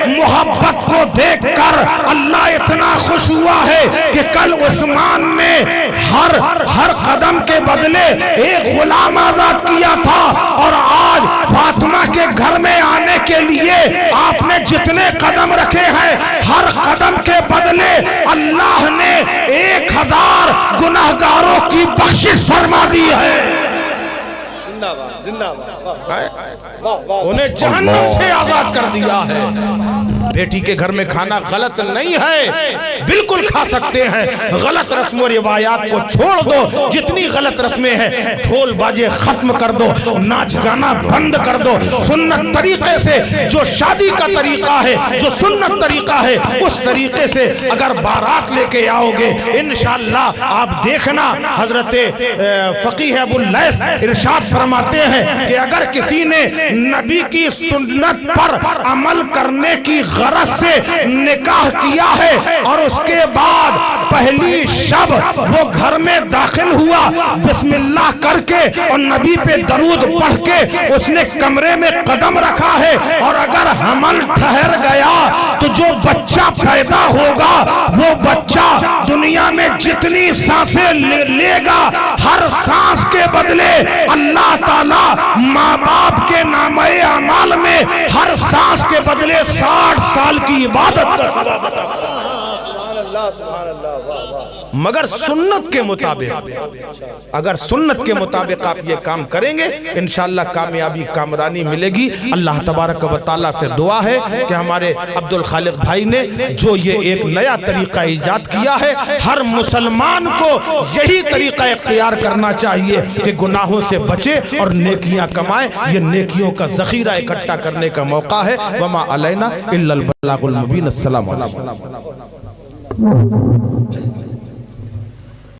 محبت کو دیکھ کر اللہ اتنا خوش ہوا ہے کہ کل عثمان نے ہر قدم کے بدلے ایک غلام آزاد کیا تھا, اور آج فاطمہ کے گھر میں آنے کے لیے آپ نے جتنے قدم رکھے ہیں ہر قدم کے بدلے اللہ نے 1000 گناہگاروں کی بخشش فرما دی ہے. انہیں جہنم سے آزاد کر دیا ہے. بیٹی کے گھر میں کھانا غلط نہیں ہے, بالکل کھا سکتے ہیں. غلط رسم و روایات کو چھوڑ دو, جتنی غلط رسمیں ہیں ڈھول باجے ختم کر دو, ناچ گانا بند کر دو. سنت طریقے سے, جو شادی کا طریقہ ہے, جو سنت طریقہ ہے, اس طریقے سے اگر بارات لے کے آؤ گے انشاءاللہ آپ دیکھنا. حضرت فقیہ ابو اللیث ارشاد فرماتے ہیں کہ اگر کسی نے نبی کی سنت پر عمل کرنے کی غرض سے نکاح کیا ہے اور اس کے بعد پہلی شب وہ گھر میں داخل ہوا, بسم اللہ کر کے اور نبی پہ درود پڑھ کے اس نے کمرے میں قدم رکھا ہے, اور اگر حمل ٹھہر گیا تو جو بچہ پیدا ہوگا وہ بچہ دنیا میں جتنی سانسیں لے گا ہر سانس کے بدلے اللہ تعالیٰ ماں باپ کے نامہ اعمال میں ہر سانس کے بدلے 60 سال کی عبادت کا ثواب عطا کرے. مگر سنت کے مطابق, اگر سنت کے مطابق آپ یہ کام کریں گے انشاءاللہ کامیابی کامرانی ملے گی. اللہ تبارک و تعالیٰ سے دعا ہے کہ ہمارے عبد الخالق بھائی نے جو یہ ایک نیا طریقہ ایجاد کیا ہے, ہر مسلمان کو یہی طریقہ اختیار کرنا چاہیے کہ گناہوں سے بچے اور نیکیاں کمائے. یہ نیکیوں کا ذخیرہ اکٹھا کرنے کا موقع ہے. وما علینا الا البلاغ المبین. السلام علیکم.